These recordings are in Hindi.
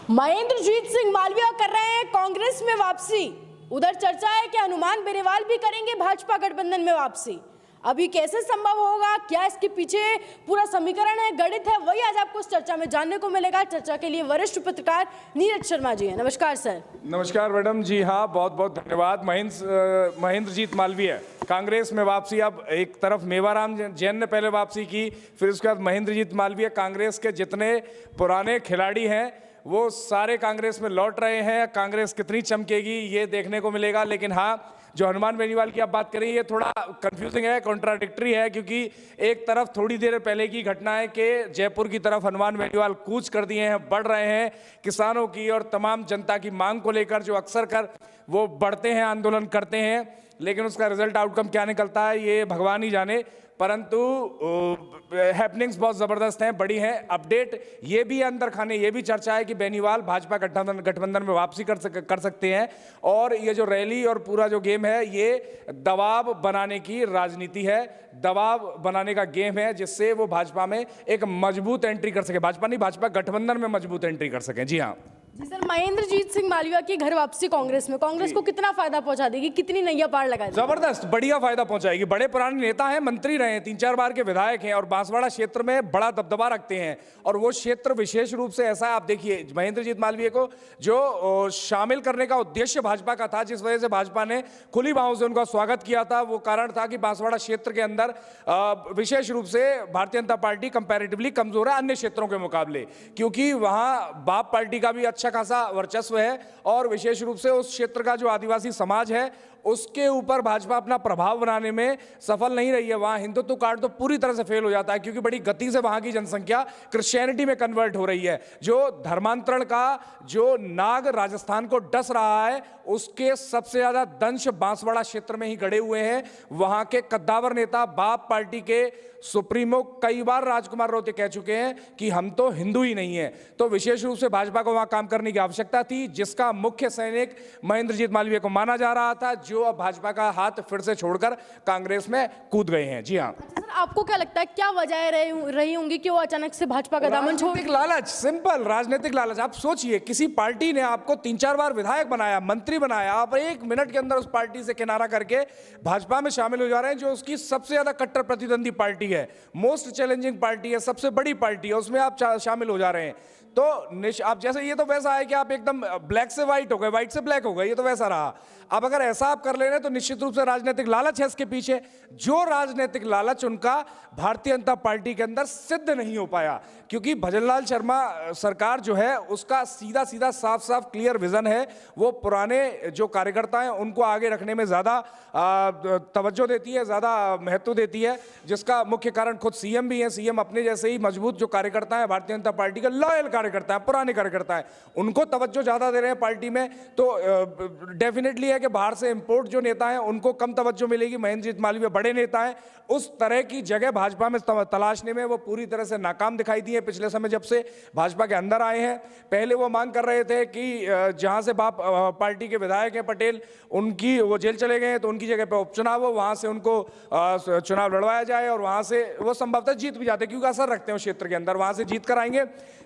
महेंद्रजीत सिंह मालविया कर रहे हैं कांग्रेस में वापसी। उधर चर्चा है कि हनुमान बेनीवाल भी करेंगे भाजपा गठबंधन में वापसी। अभी कैसे संभव होगा, क्या इसके पीछे पूरा समीकरण है, गणित है, वही आज आपको इस चर्चा में जानने को मिलेगा। चर्चा के लिए वरिष्ठ पत्रकार नीरज शर्मा जी हैं। नमस्कार सर। नमस्कार मैडम जी। हाँ, बहुत बहुत धन्यवाद। महेंद्रजीत मालवीय कांग्रेस में वापसी। अब एक तरफ मेवाराम जैन ने पहले वापसी की, फिर उसके बाद महेंद्रजीत मालवीय। कांग्रेस के जितने पुराने खिलाड़ी हैं वो सारे कांग्रेस में लौट रहे हैं। कांग्रेस कितनी चमकेगी ये देखने को मिलेगा। लेकिन हाँ, जो हनुमान बेनीवाल की आप बात करें, ये थोड़ा कंफ्यूजिंग है, कॉन्ट्राडिक्टरी है, क्योंकि एक तरफ थोड़ी देर पहले की घटना है कि जयपुर की तरफ हनुमान बेनीवाल कूच कर दिए हैं, बढ़ रहे हैं किसानों की और तमाम जनता की मांग को लेकर, जो अक्सर कर वो बढ़ते हैं, आंदोलन करते हैं। लेकिन उसका रिजल्ट आउटकम क्या निकलता है ये भगवान ही जाने। परंतु हैपनिंग्स बहुत ज़बरदस्त हैं, बड़ी हैं। अपडेट ये भी है, अंदर खाने ये भी चर्चा है कि बेनीवाल भाजपा गठबंधन में वापसी कर सकते हैं। और ये जो रैली और पूरा जो गेम है, ये दबाव बनाने की राजनीति है, दबाव बनाने का गेम है, जिससे वो भाजपा में एक मजबूत एंट्री कर सके। भाजपा नहीं, भाजपा गठबंधन में मजबूत एंट्री कर सकें। जी हाँ जी सर। महेंद्रजीत सिंह मालविया की घर वापसी कांग्रेस में कांग्रेस को कितना फायदा पहुंचा देगी, कितनी नैया पार लगा देगी? जबरदस्त, बढ़िया फायदा पहुंचाएगी। बड़े पुराने नेता हैं, मंत्री रहे हैं, 3-4 बार के विधायक हैं और बांसवाड़ा क्षेत्र में बड़ा दबदबा रखते हैं। और वो क्षेत्र विशेष रूप से ऐसा है, आप देखिए महेंद्रजीत मालवीय को जो शामिल करने का उद्देश्य भाजपा का था, जिस वजह से भाजपा ने खुली बाहों से उनका स्वागत किया था, वो कारण था कि बांसवाड़ा क्षेत्र के अंदर विशेष रूप से भारतीय जनता पार्टी कंपैरेटिवली कमजोर है अन्य क्षेत्रों के मुकाबले, क्योंकि वहां बाप पार्टी का भी अच्छा खासा वर्चस्व है और विशेष रूप से उस क्षेत्र का जो आदिवासी समाज है उसके ऊपर भाजपा अपना प्रभाव बनाने में सफल नहीं रही है। वहां हिंदुत्व कार्ड तो पूरी तरह से फेल हो जाता है, क्योंकि बड़ी गति से वहां की जनसंख्या क्रिश्चियनिटी में कन्वर्ट हो रही है। जो धर्मांतरण का जो नाग राजस्थान को डस रहा है, उसके सबसे ज्यादा दंश बांसवाड़ा क्षेत्र में ही गड़े हुए हैं। वहां के कद्दावर नेता बाप पार्टी के सुप्रीमो कई बार राजकुमार रोते कह चुके हैं कि हम तो हिंदू ही नहीं है। तो विशेष रूप से भाजपा को वहां काम करने की आवश्यकता थी, जिसका मुख्य सैनिक महेंद्रजीत मालवीय को माना जा रहा था, जो अब भाजपा का हाथ फिर से छोड़कर कांग्रेस में कूद गए हैं। जी हाँ। अच्छा सर, आपको क्या लगता है क्या वजह रही होंगी कि वो अचानक से भाजपा का दामन छोड़? राजनीतिक लालच, सिंपल राजनीतिक लालच। आप सोचिए, किसी पार्टी ने आपको 3-4 बार विधायक बनाया, मंत्री बनाया, आप 1 मिनट के अंदर उस पार्टी से किनारा करके भाजपा में शामिल हो जा रहे हैं, जो उसकी सबसे ज्यादा कट्टर प्रतिद्वंदी पार्टी है, मोस्ट चैलेंजिंग पार्टी है, सबसे बड़ी पार्टी है, उसमें आप शामिल हो जा रहे हैं। तो आप जैसे, ये तो वैसा है कि आप एकदम ब्लैक से व्हाइट हो गए, व्हाइट से ब्लैक हो गए, ये तो वैसा रहा। अब अगर ऐसा आप कर ले रहे हैं तो निश्चित रूप से राजनीतिक लालच है इसके पीछे। जो राजनीतिक लालच उनका भारतीय जनता पार्टी के अंदर सिद्ध नहीं हो पाया, क्योंकि भजनलाल शर्मा सरकार जो है उसका सीधा सीधा साफ साफ क्लियर विजन है। वो पुराने जो कार्यकर्ता हैं उनको आगे रखने में ज्यादा तवज्जो देती है, ज्यादा महत्व देती है, जिसका मुख्य कारण खुद सीएम भी है। सीएम अपने जैसे ही मजबूत जो कार्यकर्ता है भारतीय जनता पार्टी के, लॉयल कार्यकर्ता है, पुराने कार्यकर्ता है, उनको तवज्जो ज्यादा दे रहे हैं पार्टी में। तो डेफिनेटली है कि बाहर से इंपोर्ट जो नेता हैं उनको कम तवज्जो मिलेगी। महेंद्रजीत मालवीय बड़े नेता हैं, उस तरह की जगह भाजपा में तलाशने में वो पूरी तरह से नाकाम दिखाई दिए पिछले समय जब से भाजपा के अंदर आए हैं। पहले वो मांग कर रहे थे कि जहां से बाप पार्टी के विधायक हैं पटेल, उनकी वो जेल चले गए हैं, तो उनकी जगह पर उपचुनाव हो, वहां से उनको चुनाव लड़वाया जाए और वहां से वो संभवतः जीत भी जाते, क्योंकि असर रखते हैं उस क्षेत्र के अंदर, वहां से जीत कर आएंगे,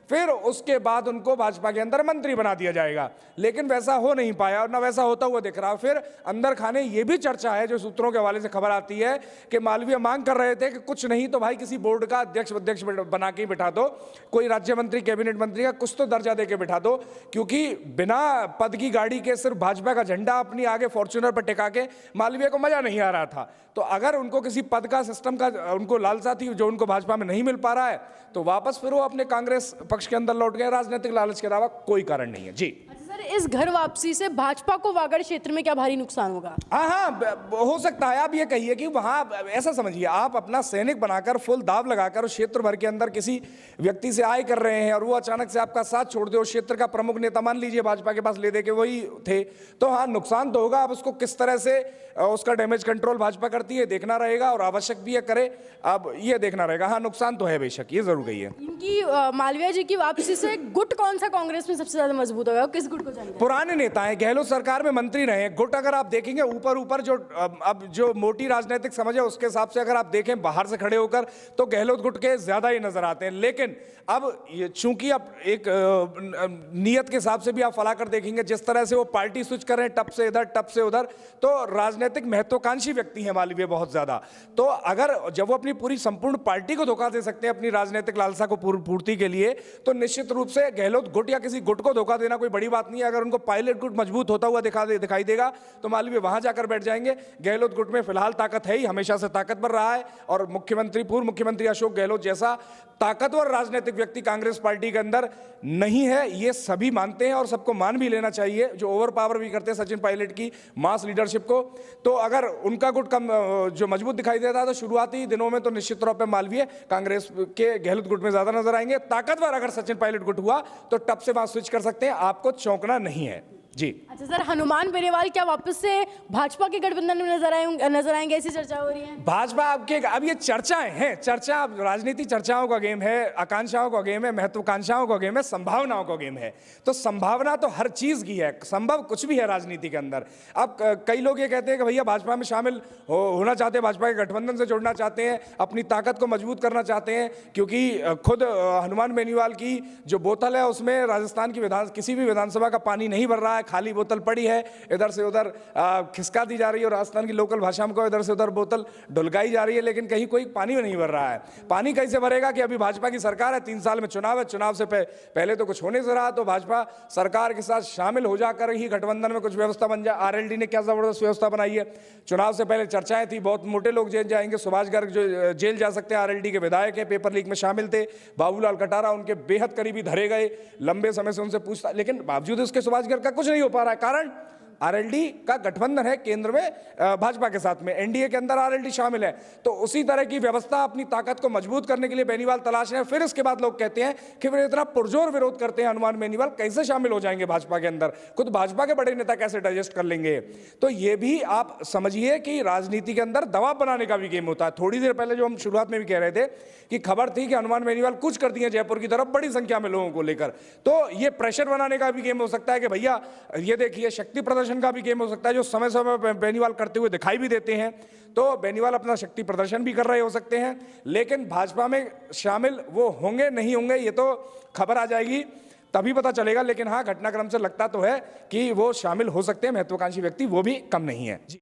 फिर उसके बाद उनको भाजपा के अंदर मंत्री बना दिया जाएगा। लेकिन वैसा हो नहीं पाया और ना वैसा होता हुआ दिख रहा। फिर अंदर खाने ये भी चर्चा है, जो सूत्रों के हवाले से खबर आती है, कि मालवीय मांग कर रहे थे कि कुछ नहीं तो भाई किसी बोर्ड का अध्यक्ष बना के बिठा दो, कोई राज्य मंत्री, कैबिनेट मंत्री का कुछ तो दर्जा दे के बिठा दो, क्योंकि बिना पद की गाड़ी के सिर्फ भाजपा का झंडा अपनी आगे फॉर्च्यूनर पर टिका के मालवीय को मजा नहीं आ रहा था। तो अगर उनको किसी पद का, सिस्टम का उनको लालसा थी, जो उनको भाजपा में नहीं मिल पा रहा है, तो वापस फिर वो अपने कांग्रेस पक्ष के अंदर लौट गए। राजनीतिक लालच के अलावा कोई कारण नहीं है। जी सर, इस घर वापसी से भाजपा को वागड़ क्षेत्र में क्या भारी नुकसान होगा? हाँ, हो सकता है। आप ये कहिए कि वहां ऐसा समझिए, आप अपना सैनिक बनाकर फुल दाव लगाकर उस क्षेत्र भर के अंदर किसी व्यक्ति से आय कर रहे हैं और वो अचानक से आपका साथ छोड़ दे, उस क्षेत्र का प्रमुख नेता मान लीजिए भाजपा के पास ले दे के वही थे, तो हाँ नुकसान तो होगा। अब उसको किस तरह से उसका डैमेज कंट्रोल भाजपा करती है देखना रहेगा, और आवश्यक भी है करे, अब ये देखना रहेगा। हाँ, नुकसान तो है बेशक, ये जरूर गई है। इनकी मालवीय जी की वापसी से गुट कौन सा कांग्रेस में सबसे ज्यादा मजबूत होगा, किस गुट को? पुराने नेता हैं, गहलोत सरकार में मंत्री रहे हैं। गुट अगर आप देखेंगे ऊपर ऊपर जो अब जो मोटी राजनीतिक समझ है उसके हिसाब से अगर आप देखें बाहर से खड़े होकर तो गहलोत गुट के ज्यादा ही नजर आते हैं। लेकिन अब चूंकि अब एक नियत के हिसाब से भी आप फला कर देखेंगे, जिस तरह से वो पार्टी स्विच कर रहे हैं टप से इधर टप से उधर, तो राजनीतिक महत्वाकांक्षी व्यक्ति है मालवीय बहुत ज्यादा। तो अगर जब वो अपनी पूरी संपूर्ण पार्टी को धोखा दे सकते हैं अपनी राजनीतिक लालसा को पूर्ति के लिए, तो निश्चित रूप से गहलोत गुट या किसी गुट को धोखा देना कोई बड़ी बात नहीं है। अगर उनको पायलट गुट मजबूत होता हुआ दिखाई देगा तो मालवीय वहां जाकर बैठ जाएंगे। गहलोत गुट में फिलहाल ताकत है ही, हमेशा से ताकतवर रहा है, और पूर्व मुख्यमंत्री अशोक गहलोत जैसा ताकतवर राजनीतिक व्यक्ति कांग्रेस पार्टी के अंदर नहीं है, ये सभी मानते हैं और सबको मान भी लेना चाहिए, जो ओवर पावर भी करते हैं सचिन पायलट की मास लीडरशिप को। तो अगर उनका गुट कम जो मजबूत दिखाई देता है तो शुरुआती दिनों में तो निश्चित तौर पर मालवीय कांग्रेस के गहलोत गुट में ज्यादा नजर आएंगे। ताकतवर अगर सचिन पायलट गुट हुआ तो टप से वहां स्विच कर सकते हैं, आपको चौंकना नहीं है जी। अच्छा सर, हनुमान बेनीवाल क्या वापस से भाजपा के गठबंधन में नजर आएंगे, ऐसी चर्चा हो रही है? भाजपा आपके अब ये चर्चाएं हैं, चर्चा राजनीति चर्चाओं का गेम है, आकांक्षाओं का गेम है, महत्वाकांक्षाओं का गेम है, संभावनाओं का गेम है। तो संभावना तो हर चीज की है, संभव कुछ भी है राजनीति के अंदर। अब कई लोग ये कहते हैं कि भैया भाजपा में शामिल होना चाहते हैं, भाजपा के गठबंधन से जुड़ना चाहते हैं, अपनी ताकत को मजबूत करना चाहते हैं, क्योंकि खुद हनुमान बेनीवाल की जो बोतल है उसमें राजस्थान की किसी भी विधानसभा का पानी नहीं भर रहा है, खाली बोतल पड़ी है, इधर से उधर खिसका दी जा रही है और राजस्थान की लोकल भाषा में इधर से उधर बोतल ढुलकाई जा रही है, लेकिन कहीं कोई पानी में नहीं भर रहा है। पानी कैसे भरेगा कि अभी भाजपा की सरकार है, 3 साल में चुनाव है, चुनाव से पहले तो कुछ होने से रहा, तो भाजपा सरकार के साथ शामिल हो जाकर ही गठबंधन में कुछ व्यवस्था बन जाए। आरएलडी ने क्या जबरदस्त व्यवस्था बनाई है, चुनाव से पहले चर्चाएं थी, बहुत मोटे लोग जेल जाएंगे, सुभाष गर्ग जो जेल जा सकते हैं, आरएलडी के विधायक हैं, पेपर लीक में शामिल थे, बाबूलाल कटारा उनके बेहद करीबी धरे गए, लंबे समय से उनसे पूछता, लेकिन बावजूद उसके सुभाष गर्ग का कुछ नहीं हो पा रहा है। कारण आरएलडी का गठबंधन है केंद्र में भाजपा के साथ में, एनडीए के अंदर आरएलडी शामिल है, तो उसी तरह की व्यवस्था अपनी ताकत को मजबूत करने के लिए बेनीवाल तलाश रहे हैं। फिर इसके बाद लोग कहते हैं कि वे इतना पुरजोर विरोध करते हैं हनुमान बेनीवाल, कैसे शामिल हो जाएंगे भाजपा के अंदर, खुद भाजपा के बड़े नेता कैसे डाइजेस्ट कर लेंगे। तो ये भी आप समझिए कि राजनीति के अंदर दबाव बनाने का भी गेम होता है। थोड़ी देर पहले जो हम शुरुआत में भी कह रहे थे कि खबर थी कि हनुमान बेनीवाल कुछ कर दिए जयपुर की तरफ बड़ी संख्या में लोगों को लेकर, तो ये प्रेशर बनाने का भी गेम हो सकता है कि भैया ये देखिए, शक्ति प्रदर्शन का भी गेम हो सकता है, जो समय समय पर बेनीवाल करते हुए दिखाई भी देते हैं। तो बेनीवाल अपना शक्ति प्रदर्शन भी कर रहे हो सकते हैं, लेकिन भाजपा में शामिल वो होंगे नहीं होंगे ये तो खबर आ जाएगी तभी पता चलेगा। लेकिन हाँ, घटनाक्रम से लगता तो है कि वो शामिल हो सकते हैं, महत्वाकांक्षी व्यक्ति वो भी कम नहीं है जी।